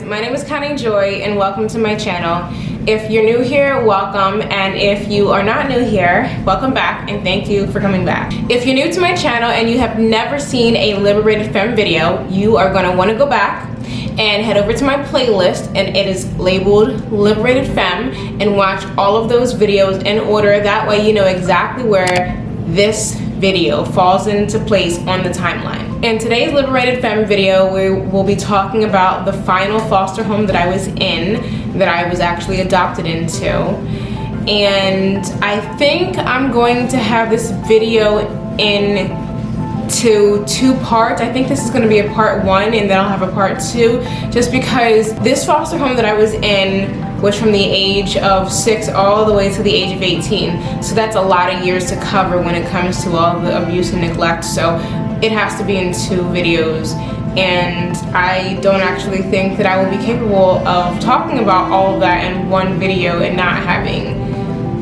my name is Connie Joy and welcome to my channel. If you're new here, welcome, and if you are not new here, welcome back and thank you for coming back. If you're new to my channel and you have never seen a Liberated Femme video, you are going to want to go back and head over to my playlist, and it is labeled Liberated Femme, and watch all of those videos in order. That way you know exactly where this video falls into place on the timeline. In today's Liberated Femme video, we will be talking about the final foster home that I was in, that I was actually adopted into. And I think I'm going to have this video into two parts. I think this is going to be a part one and then I'll have a part two, just because this foster home that I was in was from the age of 6 all the way to the age of 18. So that's a lot of years to cover when it comes to all the abuse and neglect. So it has to be in two videos. And I don't actually think that I will be capable of talking about all of that in one video and not having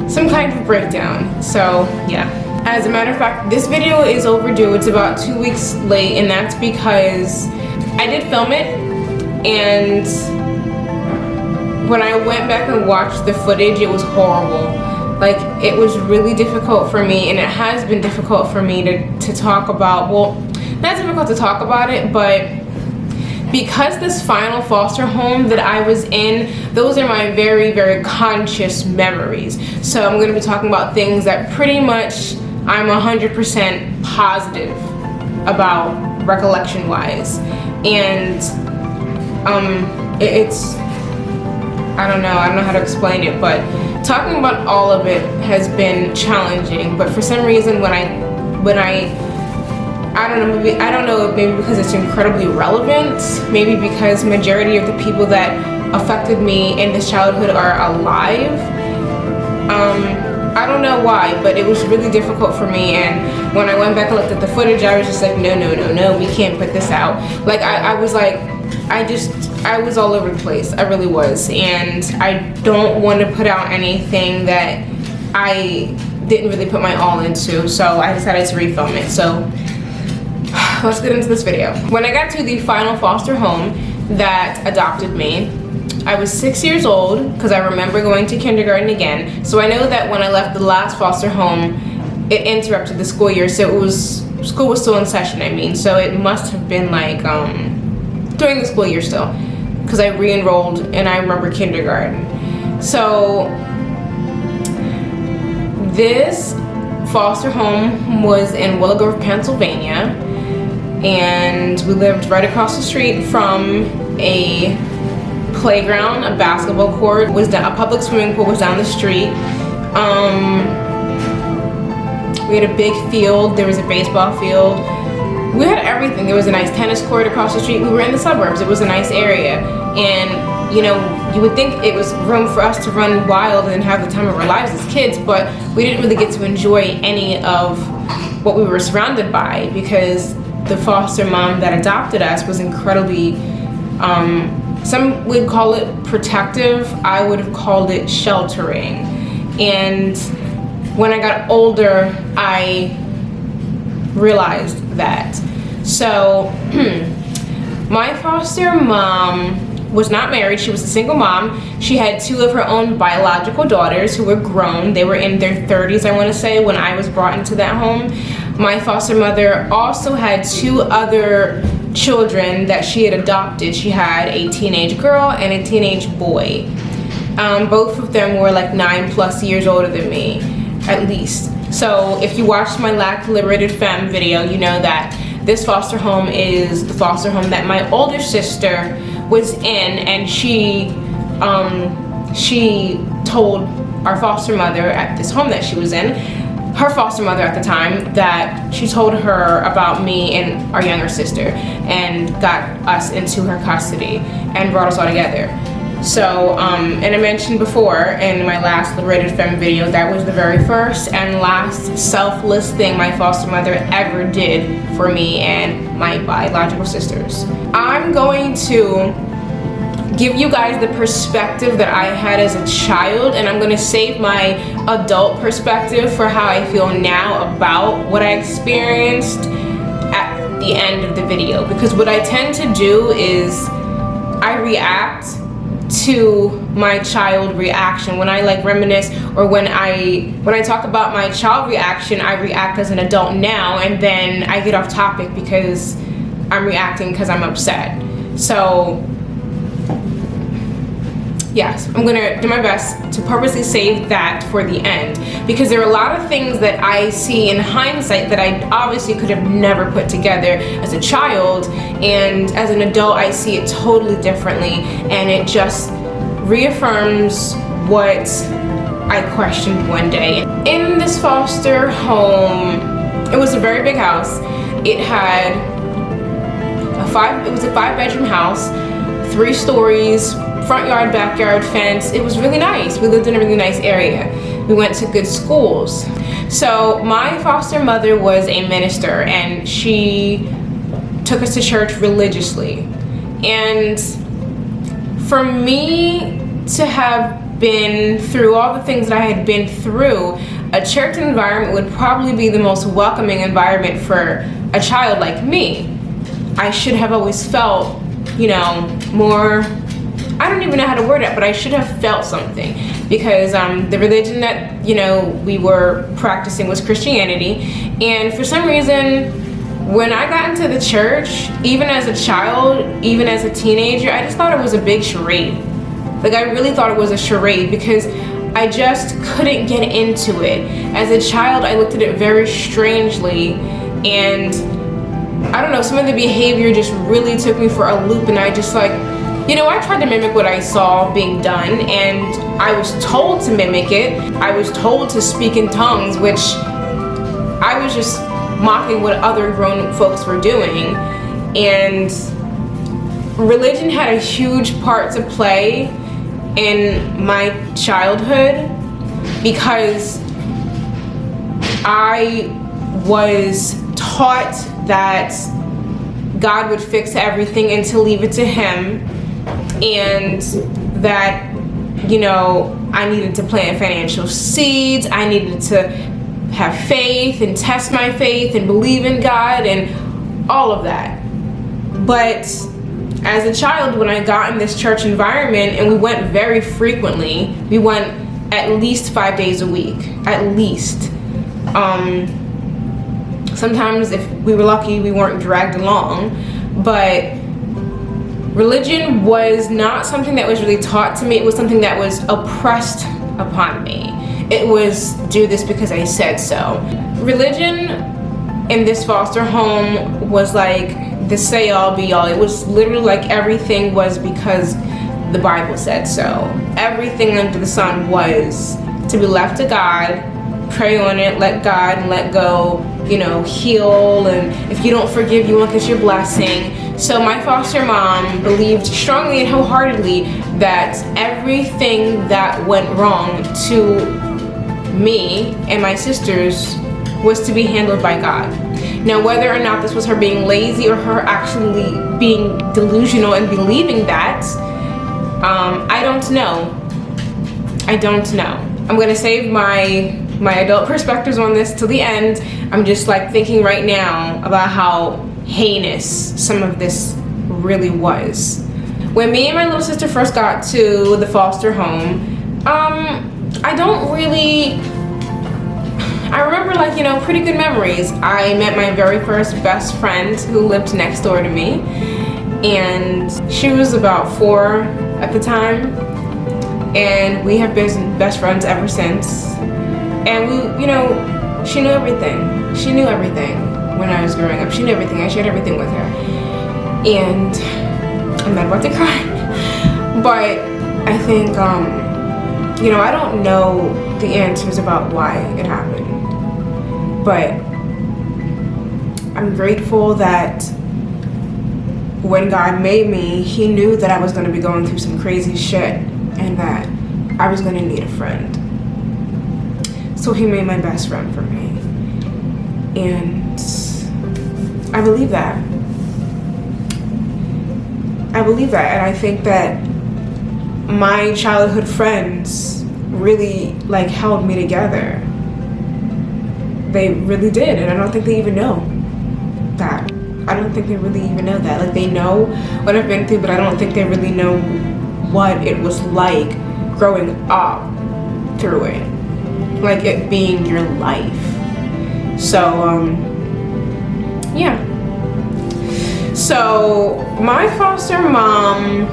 some kind of breakdown. So yeah. As a matter of fact, this video is overdue. It's about 2 weeks late, and that's because I did film it, and when I went back and watched the footage, it was horrible. Like, it was really difficult for me, and it has been difficult for me to talk about. Well, not difficult to talk about it, but because this final foster home that I was in, those are my very, very conscious memories. So I'm going to be talking about things that pretty much I'm 100% positive about recollection-wise. And it's, I don't know how to explain it, but talking about all of it has been challenging. But for some reason, when I don't know, maybe because it's incredibly relevant, maybe because majority of the people that affected me in this childhood are alive. I don't know why, but it was really difficult for me. And when I went back and looked at the footage, I was just like, no, we can't put this out. Like, I was like, I was all over the place. I really was. And I don't want to put out anything that I didn't really put my all into. So I decided to refilm it. So let's get into this video. When I got to the final foster home that adopted me, I was 6 years old, because I remember going to kindergarten again. So I know that when I left the last foster home, it interrupted the school year. So school was still in session, I mean. So it must have been like during the school year still, because I re-enrolled and I remember kindergarten. So this foster home was in Willow Grove, Pennsylvania, and we lived right across the street from a playground. A basketball court was down, a public swimming pool was down the street. We had a big field. There was a baseball field. We had everything. There was a nice tennis court across the street. We were in the suburbs. It was a nice area, and you know, you would think it was room for us to run wild and have the time of our lives as kids, but we didn't really get to enjoy any of what we were surrounded by, because the foster mom that adopted us was incredibly, some would call it protective. I would have called it sheltering. And when I got older, I realized that. So my foster mom was not married. She was a single mom. She had 2 of her own biological daughters who were grown. They were in their 30s, I want to say, when I was brought into that home. My foster mother also had 2 other children that she had adopted. She had a teenage girl and a teenage boy. Both of them were like 9+ years older than me, at least. So if you watched my last Liberated Femme video, you know that this foster home is the foster home that my older sister was in, and she told our foster mother at this home that she was in, her foster mother at the time, that she told her about me and our younger sister and got us into her custody and brought us all together. So, and I mentioned before in my last Liberated Femme video, that was the very first and last selfless thing my foster mother ever did for me and my biological sisters. I'm going to give you guys the perspective that I had as a child, and I'm going to save my adult perspective for how I feel now about what I experienced at the end of the video. Because what I tend to do is I react to my child reaction. When I like reminisce, or when I talk about my child reaction, I react as an adult now, and then I get off topic because I'm reacting because I'm upset. So yes, I'm gonna do my best to purposely save that for the end, because there are a lot of things that I see in hindsight that I obviously could have never put together as a child, and as an adult I see it totally differently, and it just reaffirms what I questioned one day. In this foster home, it was a very big house. It had it was a 5-bedroom house, 3 stories, front yard, backyard, fence. It was really nice. We lived in a really nice area. We went to good schools. So my foster mother was a minister, and she took us to church religiously. And for me to have been through all the things that I had been through, a church environment would probably be the most welcoming environment for a child like me. I should have always felt, more, I don't even know how to word it, but I should have felt something, because the religion that, we were practicing was Christianity. And for some reason, when I got into the church, even as a child, even as a teenager, I just thought it was a big charade. Like, I really thought it was a charade, because I just couldn't get into it. As a child, I looked at it very strangely, and I don't know, some of the behavior just really took me for a loop, and I just I tried to mimic what I saw being done, and I was told to mimic it. I was told to speak in tongues, which I was just mocking what other grown folks were doing. And religion had a huge part to play in my childhood, because I was taught that God would fix everything and to leave it to Him, and that, I needed to plant financial seeds, I needed to have faith and test my faith and believe in God and all of that. But as a child, when I got in this church environment, and we went very frequently, we went at least 5 days a week, at least. Sometimes if we were lucky, we weren't dragged along, but religion was not something that was really taught to me. It was something that was oppressed upon me. It was, do this because I said so. Religion in this foster home was like the say all be all. It was literally like everything was because the Bible said so. Everything under the sun was to be left to God, pray on it, let God and let go, heal, and if you don't forgive, you won't get your blessing. So my foster mom believed strongly and wholeheartedly that everything that went wrong to me and my sisters was to be handled by God. Now, whether or not this was her being lazy or her actually being delusional and believing that, I don't know. I'm gonna save my adult perspectives on this till the end. I'm just thinking right now about how heinous some of this really was. When me and my little sister first got to the foster home, I remember pretty good memories. I met my very first best friend who lived next door to me, and she was about 4 at the time, and we have been best friends ever since. And she knew everything. She knew everything when I was growing up. She knew everything. I shared everything with her. And I'm not about to cry. But I think, I don't know the answers about why it happened. But I'm grateful that when God made me, He knew that I was going to be going through some crazy shit, and that I was going to need a friend. So He made my best friend for me. And I believe that. And I think that my childhood friends really held me together. They really did, and I don't think they even know that. I don't think they really even know that. Like, they know what I've been through, but I don't think they really know what it was like growing up through it, like it being your life. So yeah. So my foster mom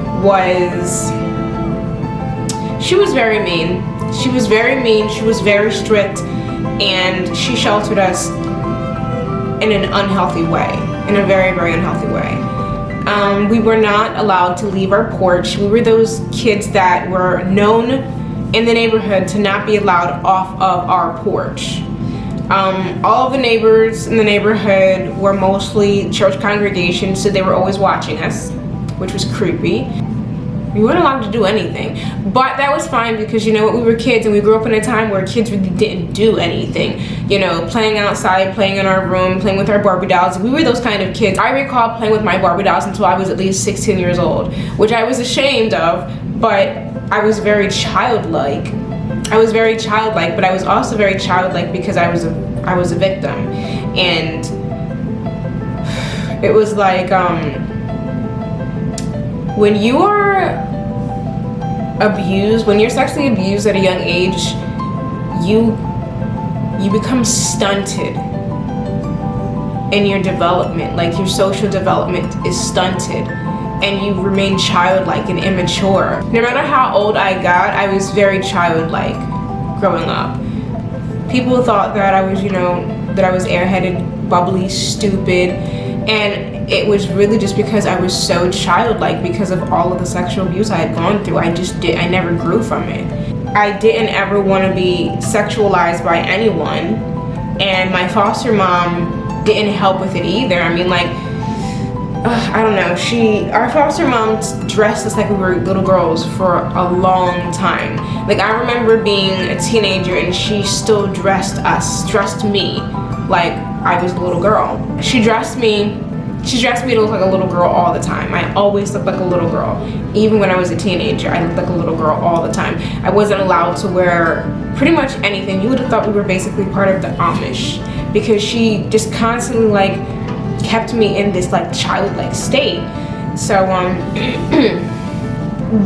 she was very mean. She was very mean, she was very strict, and she sheltered us in an unhealthy way, in a very, very unhealthy way. We were not allowed to leave our porch. We were those kids that were known in the neighborhood to not be allowed off of our porch. All of the neighbors in the neighborhood were mostly church congregations, so they were always watching us, which was creepy. We weren't allowed to do anything, but that was fine because, you know what, we were kids and we grew up in a time where kids really didn't do anything. You know, playing outside, playing in our room, playing with our Barbie dolls. We were those kind of kids. I recall playing with my Barbie dolls until I was at least 16 years old, which I was ashamed of, but I was very childlike. I was very childlike, but I was also very childlike because I was a victim. And it was like, when you are abused, when you're sexually abused at a young age, you become stunted in your development. Like, your social development is stunted and you remain childlike and immature. No matter how old I got, I was very childlike growing up. People thought that I was, you know, that I was airheaded, bubbly, stupid, and it was really just because I was so childlike because of all of the sexual abuse I had gone through. I never grew from it. I didn't ever want to be sexualized by anyone, and my foster mom didn't help with it either. I mean, like, I don't know, our foster mom dressed us like we were little girls for a long time. Like, I remember being a teenager and she still dressed me like I was a little girl. She dressed me to look like a little girl all the time. I always looked like a little girl. Even when I was a teenager, I looked like a little girl all the time. I wasn't allowed to wear pretty much anything. You would have thought we were basically part of the Amish, because she just constantly, like, kept me in this, like, childlike state. So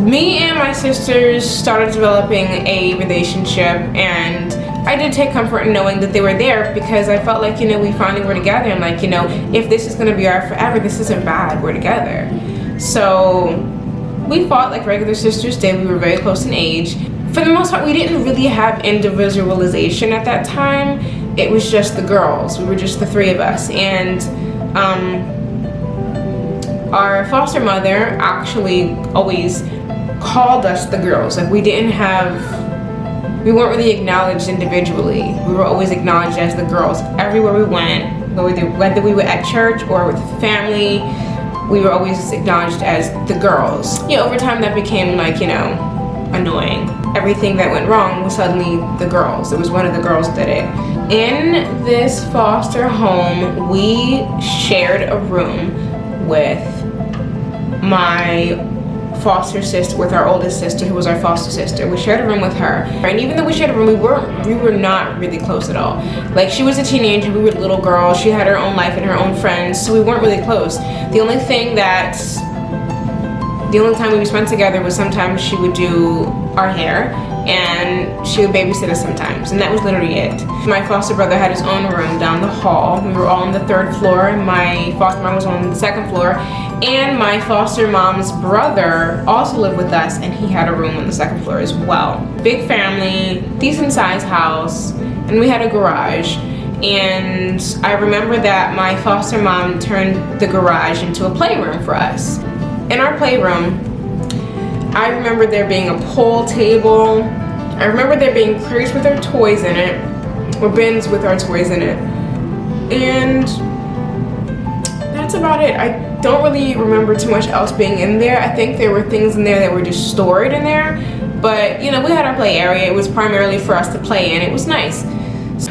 me and my sisters started developing a relationship, and I did take comfort in knowing that they were there, because I felt like, you know, we finally were together, and, like, you know, if this is gonna be our forever, this isn't bad, we're together. So we fought like regular sisters did. We were very close in age. For the most part, we didn't really have individualization at that time. It was just the girls. We were just the three of us. And our foster mother actually always called us the girls. Like, we weren't really acknowledged individually. We were always acknowledged as the girls. Everywhere we went, whether we were at church or with family, we were always acknowledged as the girls. Yeah, over time that became, like, you know, annoying. Everything that went wrong was suddenly the girls. It was one of the girls that did it. In this foster home, we shared a room with my foster sister, with our oldest sister, who was our foster sister. We shared a room with her, and even though we shared a room, we were not really close at all. Like, she was a teenager, we were little girls. She had her own life and her own friends, so we weren't really close. The only time we spent together was sometimes she would do our hair, and she would babysit us sometimes, and that was literally it. My foster brother had his own room down the hall. We were all on the 3rd floor, and my foster mom was on the 2nd floor, and my foster mom's brother also lived with us, and he had a room on the 2nd floor as well. Big family, decent sized house, and we had a garage. And I remember that my foster mom turned the garage into a playroom for us. In our playroom, I remember there being a pool table. I remember there being crates with our toys in it, or bins with our toys in it. And that's about it. I don't really remember too much else being in there. I think there were things in there that were just stored in there. But, you know, we had our play area. It was primarily for us to play in. It was nice.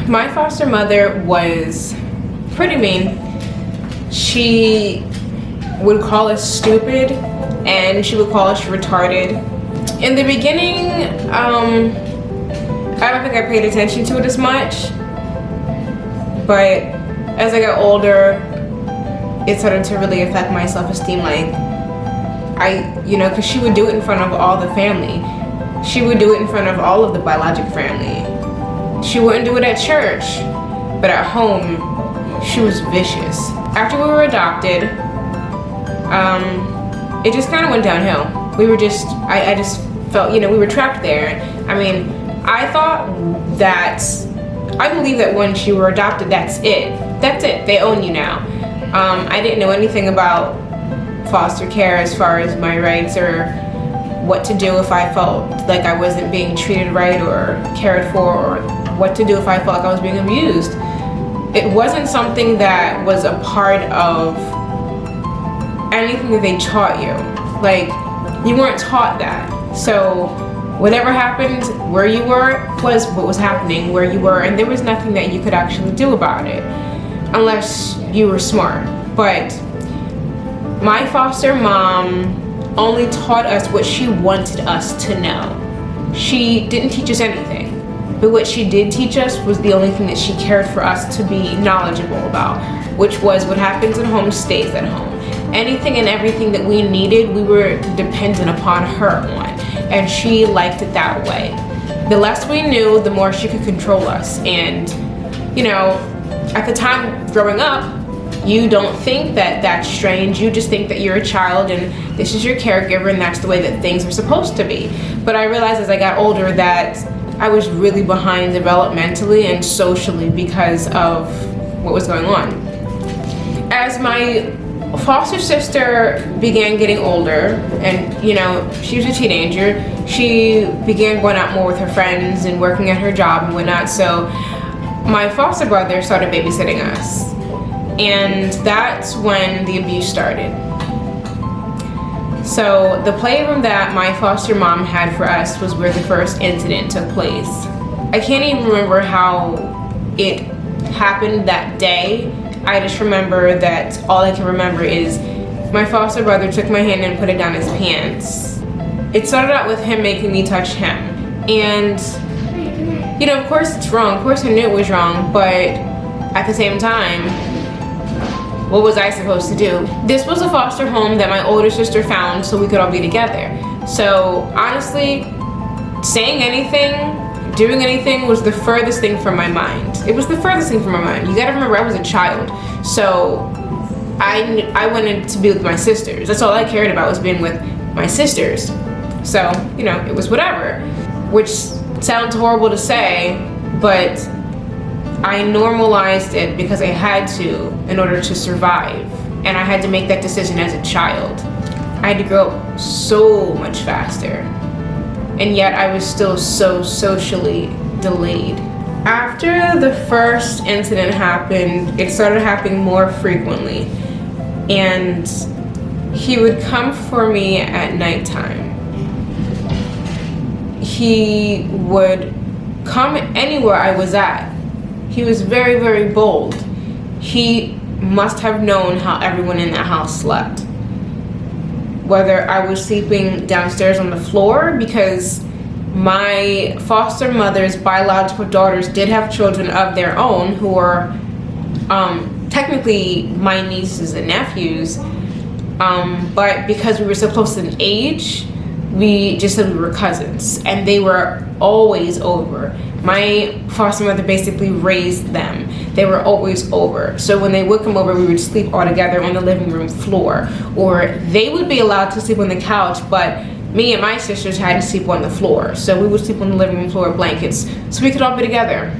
My foster mother was pretty mean. She would call us stupid, and she would call us retarded. In the beginning, I don't think I paid attention to it as much, but as I got older, it started to really affect my self-esteem. Like, because she would do it in front of all the family. She would do it in front of all of the biologic family. She wouldn't do it at church, but at home, she was vicious. After we were adopted, it just kind of went downhill. I just felt, we were trapped there. I mean, I believe that once you were adopted, that's it. That's it, they own you now. I didn't know anything about foster care as far as my rights or what to do if I felt like I wasn't being treated right or cared for, or what to do if I felt like I was being abused. It wasn't something that was a part of anything that they taught you. Like, you weren't taught that. So whatever happened where you were was what was happening where you were, and there was nothing that you could actually do about it unless you were smart. But my foster mom only taught us what she wanted us to know. She didn't teach us anything, but what she did teach us was the only thing that she cared for us to be knowledgeable about, which was what happens at home stays at home. Anything and everything that we needed, we were dependent upon her on, and she liked it that way. The less we knew, the more she could control us. And at the time growing up, you don't think that that's strange. You just think that you're a child and this is your caregiver and that's the way that things are supposed to be. But I realized as I got older that I was really behind developmentally and socially because of what was going on. As my foster sister began getting older and, she was a teenager, she began going out more with her friends and working at her job and whatnot. So my foster brother started babysitting us. And that's when the abuse started. So the playroom that my foster mom had for us was where the first incident took place. I can't even remember how it happened that day. I just remember that all I can remember is my foster brother took my hand and put it down his pants. It started out with him making me touch him. And, of course it's wrong. Of course I knew it was wrong, but at the same time, what was I supposed to do? This was a foster home that my older sister found so we could all be together. So honestly, saying anything, doing anything was the furthest thing from my mind. It was the furthest thing from my mind. You gotta remember I was a child. So I wanted to be with my sisters. That's all I cared about, was being with my sisters. So, it was whatever. Which sounds horrible to say, but I normalized it because I had to in order to survive. And I had to make that decision as a child. I had to grow up so much faster. And yet I was still so socially delayed. After the first incident happened, it started happening more frequently. And he would come for me at nighttime. He would come anywhere I was at. He was very, very bold. He must have known how everyone in that house slept. Whether I was sleeping downstairs on the floor, because my foster mother's biological daughters did have children of their own who were technically my nieces and nephews, but because we were so close in age, we just said we were cousins, and they were always over. My foster mother basically raised them. They were always over. So when they would come over, we would sleep all together on the living room floor, or they would be allowed to sleep on the couch, but me and my sisters had to sleep on the floor. So we would sleep on the living room floor with blankets so we could all be together.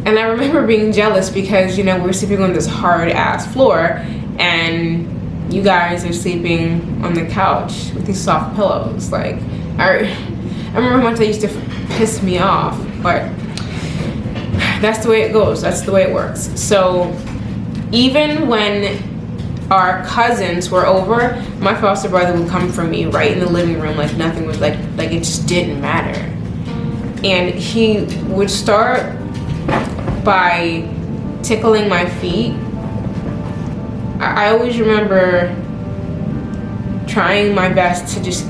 And I remember being jealous because, we were sleeping on this hard ass floor and you guys are sleeping on the couch with these soft pillows. Like, I remember how much that used to piss me off, but that's the way it goes. That's the way it works. So even when our cousins were over, my foster brother would come for me right in the living room like nothing was, like it just didn't matter. And he would start by tickling my feet. I always remember trying my best to just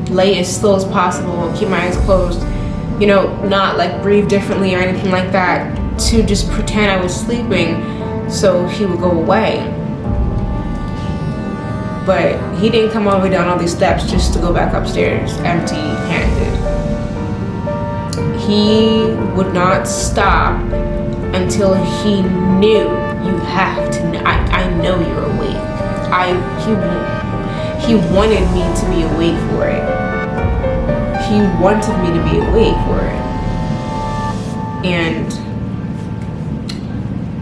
lay as slow as possible, keep my eyes closed, not like breathe differently or anything like that, to just pretend I was sleeping so he would go away. but he didn't come all the way down all these steps just to go back upstairs empty-handed. He would not stop until he knew, you have to know, I know you're awake. He wanted me to be awake for it. He wanted me to be awake for it. And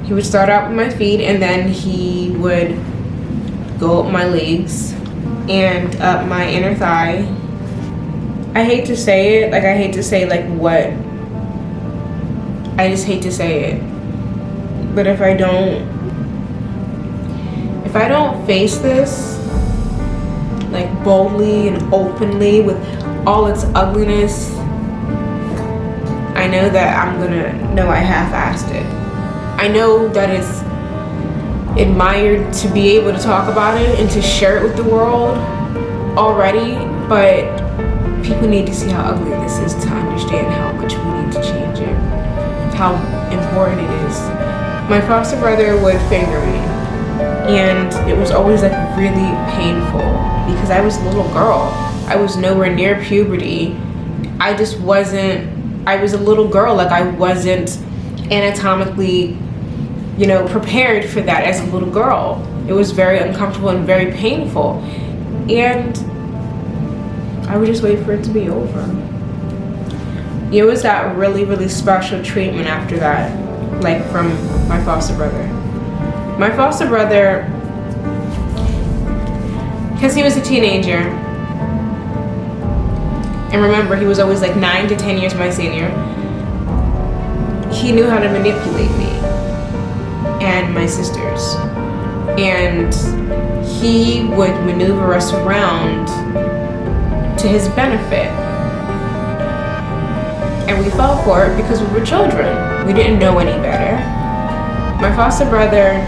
he would start out with my feet, and then he would go up my legs and up my inner thigh. I hate to say it, like I hate to say like what, I just hate to say it. But if I don't face this like boldly and openly with all its ugliness, I know that I'm gonna know I half-assed it. I know that it's admired to be able to talk about it and to share it with the world already, but people need to see how ugly this is to understand how much we need to change it, how important it is. My foster brother would finger me, and it was always like really painful because I was a little girl. I was nowhere near puberty. I was a little girl, like I wasn't anatomically, prepared for that as a little girl. It was very uncomfortable and very painful. And I would just wait for it to be over. It was that really, really special treatment after that, like from my foster brother. My foster brother, because he was a teenager, and remember, he was always like 9 to 10 years my senior, he knew how to manipulate me and my sisters. And he would maneuver us around to his benefit. And we fell for it because we were children. We didn't know any better. My foster brother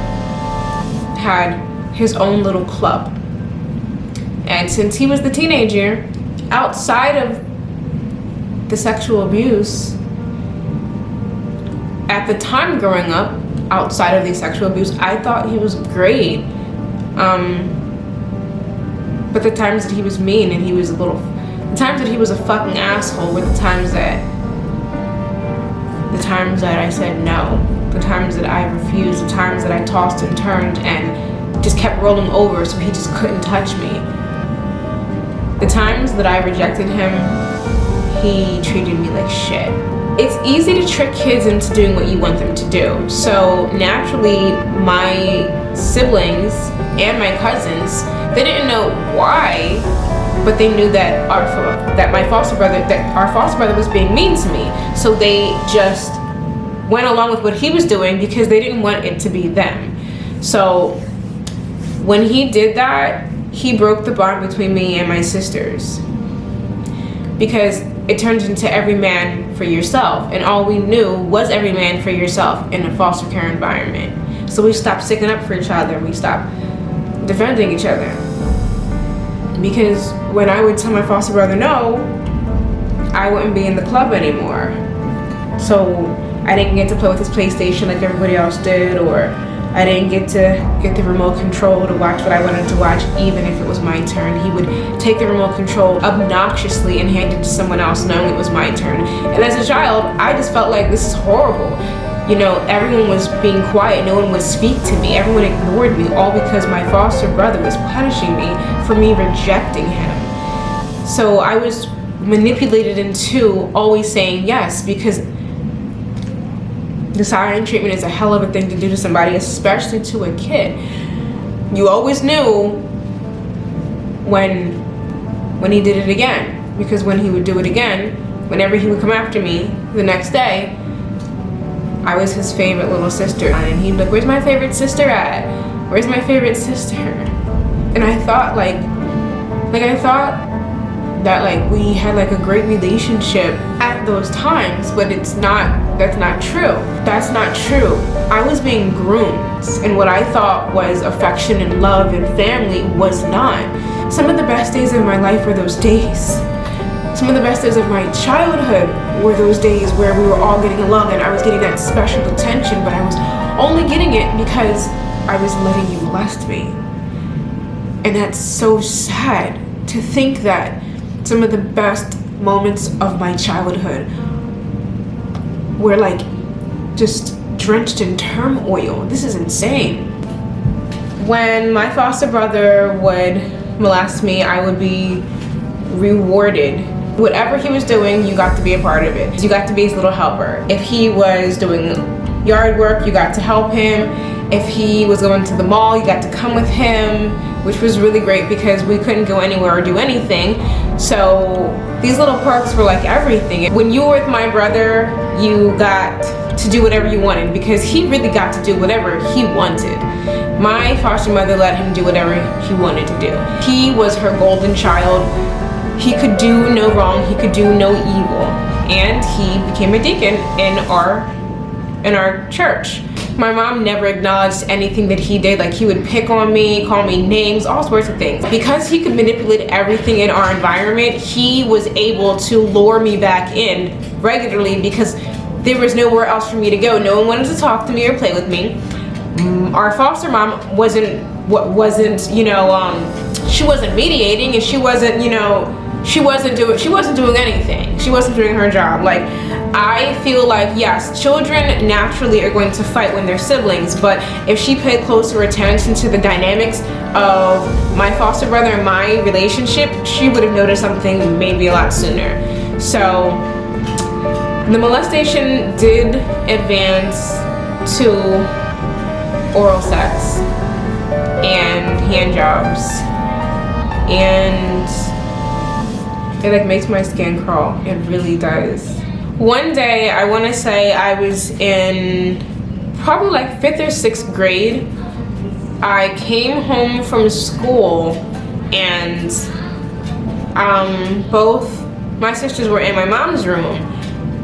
had his own little club. And since he was the teenager, outside of the sexual abuse, at the time growing up, outside of the sexual abuse, I thought he was great. But the times that he was mean and the times that he was a fucking asshole were the times that I said no, the times that I refused, the times that I tossed and turned and just kept rolling over so he just couldn't touch me. The times that I rejected him, he treated me like shit. It's easy to trick kids into doing what you want them to do. So naturally, my siblings and my cousins, they didn't know why, but they knew that our foster brother was being mean to me. So they just went along with what he was doing because they didn't want it to be them. So when he did that, he broke the bond between me and my sisters, because it turned into every man for yourself, and all we knew was every man for yourself in a foster care environment. So we stopped sticking up for each other, and we stopped defending each other. Because when I would tell my foster brother no, I wouldn't be in the club anymore. So I didn't get to play with his PlayStation like everybody else did, or I didn't get to get the remote control to watch what I wanted to watch, even if it was my turn. He would take the remote control obnoxiously and hand it to someone else, knowing it was my turn. And as a child, I just felt like this is horrible. Everyone was being quiet. No one would speak to me. Everyone ignored me, all because my foster brother was punishing me for me rejecting him. So I was manipulated into always saying yes, because the silent treatment is a hell of a thing to do to somebody, especially to a kid. You always knew when he did it again, because when he would do it again, whenever he would come after me the next day, I was his favorite little sister. And he'd be like, "Where's my favorite sister at? Where's my favorite sister?" And I thought that we had a great relationship at those times, but that's not true. That's not true. I was being groomed, and what I thought was affection and love and family was not. Some of the best days of my life were those days. Some of the best days of my childhood were those days where we were all getting along and I was getting that special attention, but I was only getting it because I was letting you molest me. And that's so sad to think that some of the best moments of my childhood were like just drenched in turmoil. This is insane. When my foster brother would molest me, I would be rewarded. Whatever he was doing, you got to be a part of it. You got to be his little helper. If he was doing yard work, you got to help him. If he was going to the mall, you got to come with him, which was really great because we couldn't go anywhere or do anything. So these little perks were like everything. When you were with my brother, you got to do whatever you wanted because he really got to do whatever he wanted. My foster mother let him do whatever he wanted to do. He was her golden child. He could do no wrong, he could do no evil. And he became a deacon in our church. My mom never acknowledged anything that he did. Like, he would pick on me, call me names, all sorts of things. Because he could manipulate everything in our environment, he was able to lure me back in regularly because there was nowhere else for me to go. No one wanted to talk to me or play with me. Our foster mom wasn't, she wasn't mediating, and she wasn't doing anything. She wasn't doing her job. Like, I feel like, yes, children naturally are going to fight when they're siblings, but if she paid closer attention to the dynamics of my foster brother and my relationship, she would have noticed something maybe a lot sooner. So the molestation did advance to oral sex and hand jobs, and it like makes my skin crawl. It really does. One day, I want to say I was in probably like 5th or 6th grade. I came home from school and both my sisters were in my mom's room.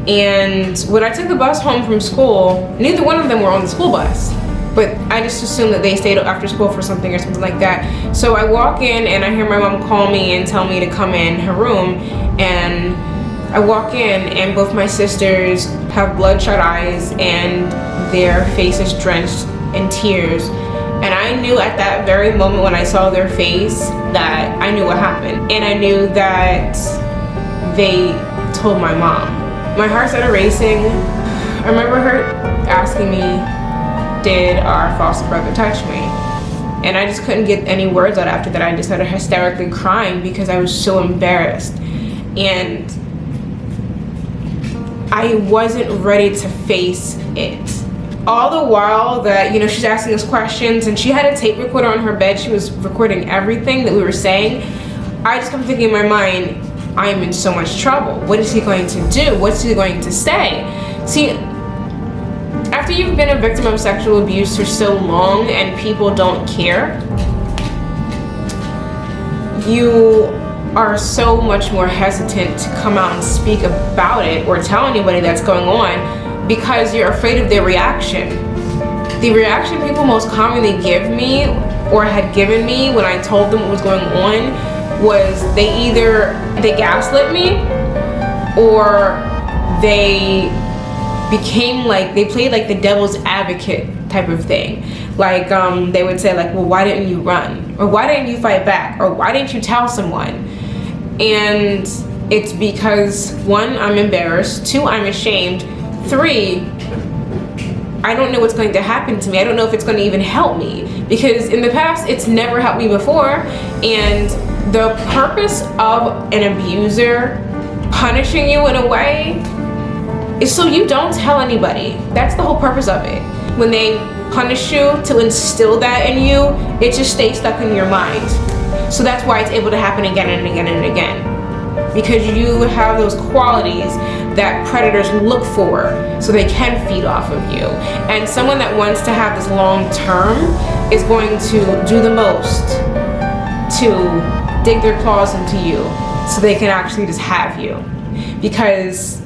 And when I took the bus home from school, neither one of them were on the school bus. But I just assumed that they stayed after school for something or something like that. So I walk in and I hear my mom call me and tell me to come in her room. And I walk in and both my sisters have bloodshot eyes and their faces drenched in tears. And I knew at that very moment when I saw their face that I knew what happened. And I knew that they told my mom. My heart started racing. I remember her asking me, did our foster brother touch me? And I just couldn't get any words out after that. I just started hysterically crying because I was so embarrassed. And I wasn't ready to face it. All the while that, she's asking us questions, and she had a tape recorder on her bed. She was recording everything that we were saying. I just kept thinking in my mind, I am in so much trouble. What is he going to do? What's he going to say? See, after you've been a victim of sexual abuse for so long and people don't care, you are so much more hesitant to come out and speak about it or tell anybody that's going on because you're afraid of their reaction. The reaction people most commonly give me or had given me when I told them what was going on was they gaslit me or they became like, they played like the devil's advocate type of thing. Like they would say like, well, why didn't you run? Or why didn't you fight back? Or why didn't you tell someone? And it's because 1, I'm embarrassed, 2, I'm ashamed, 3, I don't know what's going to happen to me. I don't know if it's going to even help me, because in the past it's never helped me before. And the purpose of an abuser punishing you in a way is so you don't tell anybody. That's the whole purpose of it. When they punish you to instill that in you, it just stays stuck in your mind. So that's why it's able to happen again and again and again. Because you have those qualities that predators look for so they can feed off of you. And someone that wants to have this long term is going to do the most to dig their claws into you so they can actually just have you. Because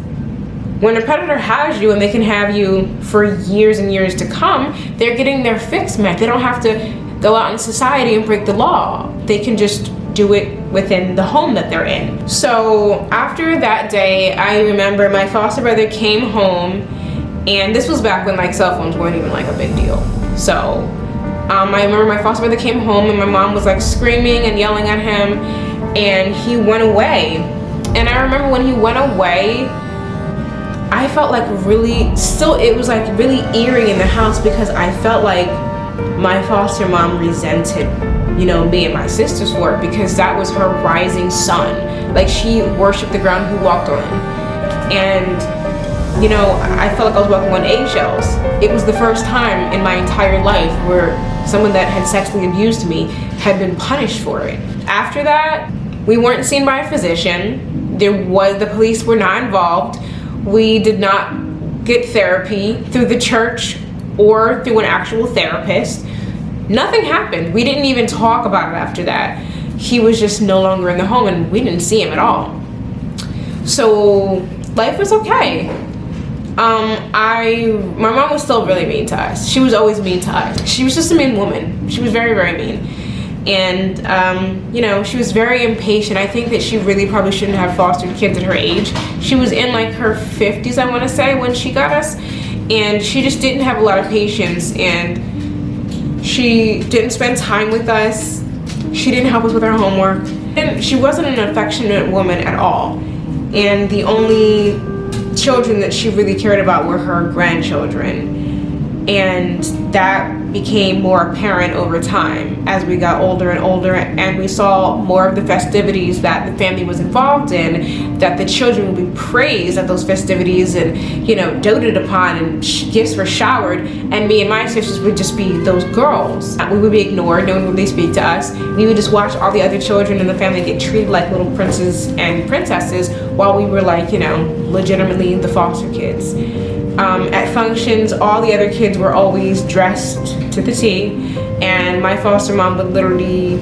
when a predator has you and they can have you for years and years to come, they're getting their fix met. They don't have to go out in society and break the law. They can just do it within the home that they're in. So after that day, I remember my foster brother came home, and this was back when like cell phones weren't even like a big deal. So I remember my foster brother came home and my mom was like screaming and yelling at him, and he went away. And I remember when he went away, I felt like it was like really eerie in the house, because I felt like my foster mom resented, you know, me and my sisters for it, because that was her rising sun. Like, she worshiped the ground he walked on. And, you know, I felt like I was walking on eggshells. It was the first time in my entire life where someone that had sexually abused me had been punished for it. After that, we weren't seen by a physician. The police were not involved. We did not get therapy through the church or through an actual therapist. Nothing happened. We didn't even talk about it after that. He was just no longer in the home, and we didn't see him at all. So life was okay. My mom was still really mean to us. She was always mean to us. She was just a mean woman. She was very, very mean. And, you know, she was very impatient. I think that she really probably shouldn't have fostered kids at her age. She was in like her 50s, I want to say, when she got us. And she just didn't have a lot of patience. And she didn't spend time with us. She didn't help us with our homework. And she wasn't an affectionate woman at all. And the only children that she really cared about were her grandchildren. And that became more apparent over time as we got older and older, and we saw more of the festivities that the family was involved in, that the children would be praised at those festivities and, you know, doted upon, and gifts were showered, and me and my sisters would just be those girls. We would be ignored. No one would really speak to us. We would just watch all the other children in the family get treated like little princes and princesses, while we were like, you know, legitimately the foster kids. At functions, all the other kids were always dressed to the T, and my foster mom would literally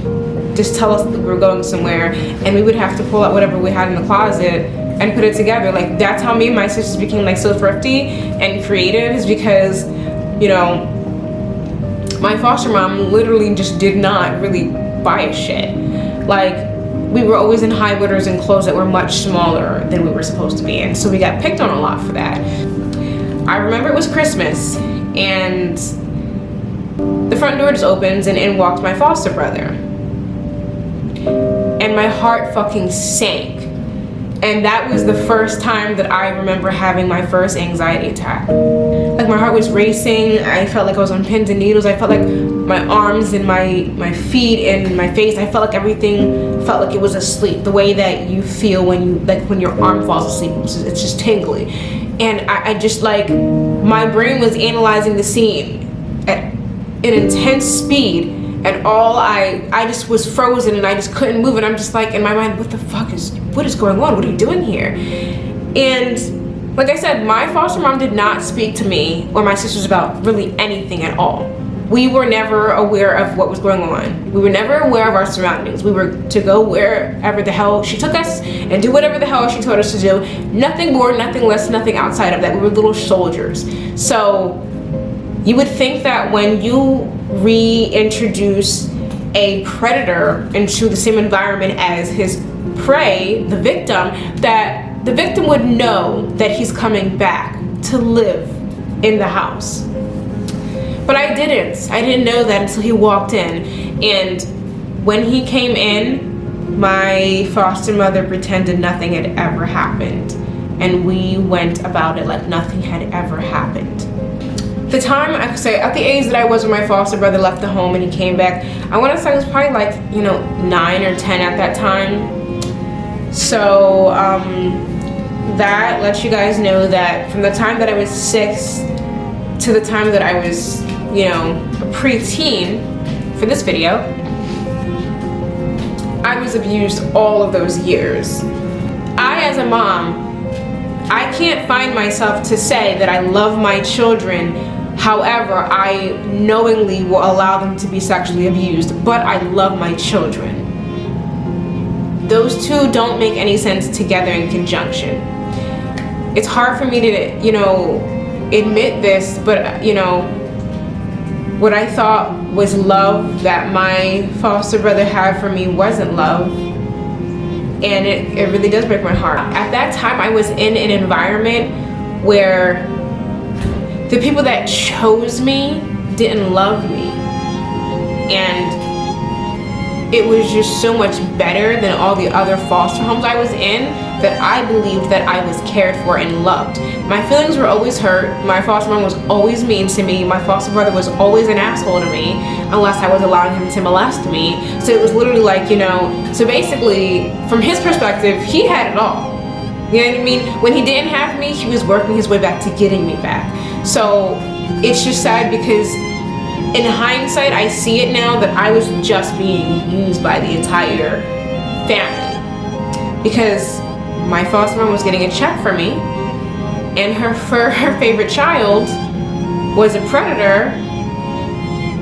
just tell us that we were going somewhere, and we would have to pull out whatever we had in the closet and put it together. Like, that's how me and my sisters became like so thrifty and creative, is because, you know, my foster mom literally just did not really buy a shit. Like, we were always in high witters and clothes that were much smaller than we were supposed to be in, so we got picked on a lot for that. I remember it was Christmas, and the front door just opens, and in walked my foster brother. And my heart fucking sank. And that was the first time that I remember having my first anxiety attack. Like, my heart was racing. I felt like I was on pins and needles. I felt like my arms and my feet and my face, I felt like everything felt like it was asleep. The way that you feel when your arm falls asleep, it's just tingly. And I just, like, my brain was analyzing the scene at an intense speed, and I just was frozen, and I just couldn't move, and I'm just like, in my mind, what is going on? What are you doing here? And like I said, my foster mom did not speak to me or my sisters about really anything at all. We were never aware of what was going on. We were never aware of our surroundings. We were to go wherever the hell she took us and do whatever the hell she told us to do. Nothing more, nothing less, nothing outside of that. We were little soldiers. So you would think that when you reintroduce a predator into the same environment as his prey, the victim, that the victim would know that he's coming back to live in the house. But I didn't know that until he walked in. And when he came in, my foster mother pretended nothing had ever happened, and we went about it like nothing had ever happened. The time, I could say, at the age that I was when my foster brother left the home and he came back, I want to say I was probably like, you know, 9 or 10 at that time. So that lets you guys know that from the time that I was 6 to the time that I was, you know, a preteen for this video, I was abused all of those years. I, as a mom, I can't find myself to say that I love my children. However, I knowingly will allow them to be sexually abused, but I love my children. Those two don't make any sense together in conjunction. It's hard for me to, you know, admit this, but, you know, what I thought was love that my foster brother had for me wasn't love. And it really does break my heart. At that time, I was in an environment where the people that chose me didn't love me. and it was just so much better than all the other foster homes I was in, that I believed that I was cared for and loved. My feelings were always hurt. My foster mom was always mean to me. My foster brother was always an asshole to me, unless I was allowing him to molest me. So it was literally like, you know, so basically, from his perspective, he had it all. You know what I mean? When he didn't have me, he was working his way back to getting me back. So it's just sad because in hindsight, I see it now that I was just being used by the entire family, because my foster mom was getting a check for me, and her favorite child was a predator,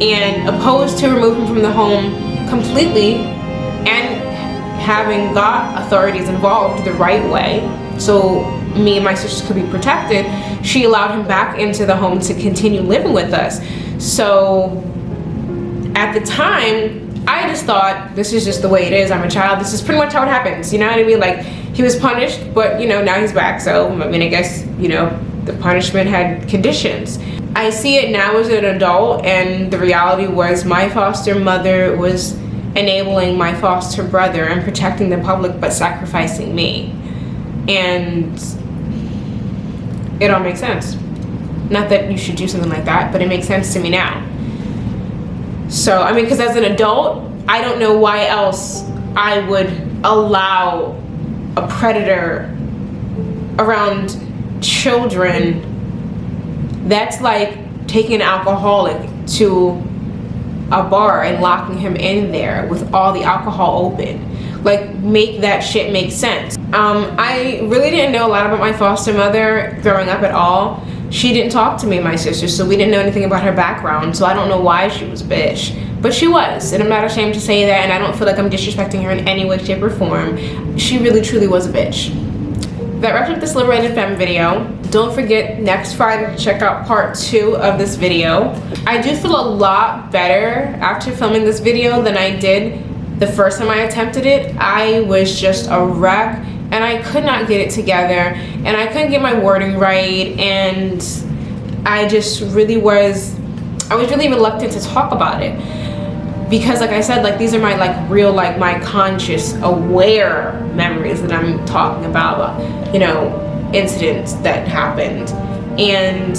and opposed to removing from the home completely and having got authorities involved the right way so me and my sisters could be protected, she allowed him back into the home to continue living with us. So at the time, I just thought, this is just the way it is. I'm a child. This is pretty much how it happens. You know what I mean? Like, he was punished, but, you know, now he's back. So, I mean, I guess, you know, the punishment had conditions. I see it now as an adult, and the reality was my foster mother was enabling my foster brother and protecting the public, but sacrificing me. And it all makes sense. Not that you should do something like that, but it makes sense to me now. So, I mean, because as an adult, I don't know why else I would allow a predator around children. That's like taking an alcoholic to a bar and locking him in there with all the alcohol open. Like, make that shit make sense. I really didn't know a lot about my foster mother growing up at all. She didn't talk to me and my sister, so we didn't know anything about her background, so I don't know why she was a bitch. But she was, and I'm not ashamed to say that, and I don't feel like I'm disrespecting her in any way, shape, or form. She really, truly was a bitch. That wraps up this Liberated Femme video. Don't forget next Friday to check out part 2 of this video. I do feel a lot better after filming this video than I did the first time I attempted it. I was just a wreck, and I could not get it together, and I couldn't get my wording right, and I just really was really reluctant to talk about it, because like I said, like, these are my like real, like, my conscious aware memories that I'm talking about, you know, incidents that happened. And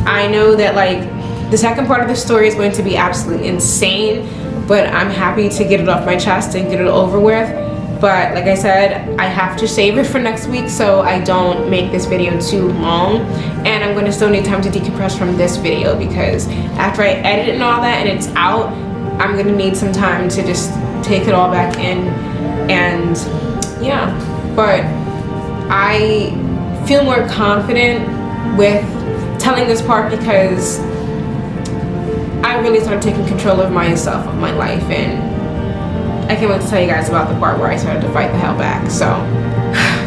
I know that, like, the second part of the story is going to be absolutely insane, but I'm happy to get it off my chest and get it over with. But like I said, I have to save it for next week so I don't make this video too long, and I'm going to still need time to decompress from this video, because after I edit it and all that and it's out, I'm going to need some time to just take it all back in. And yeah, but I feel more confident with telling this part because I really started taking control of myself, of my life, and I can't wait to tell you guys about the part where I started to fight the hell back. So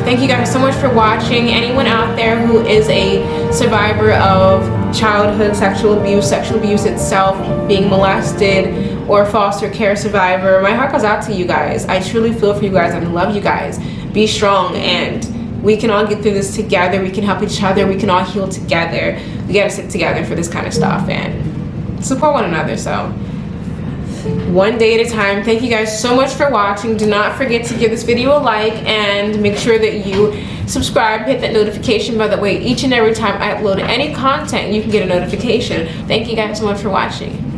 thank you guys so much for watching. Anyone out there who is a survivor of childhood sexual abuse itself, being molested, or foster care survivor, my heart goes out to you guys. I truly feel for you guys and love you guys. Be strong, and we can all get through this together. We can help each other. We can all heal together. We gotta stick together for this kind of stuff and support one another. So one day at a time. Thank you guys so much for watching. Do not forget to give this video a like, and make sure that you subscribe, hit that notification bell. That way each and every time I upload any content, you can get a notification. Thank you guys so much for watching.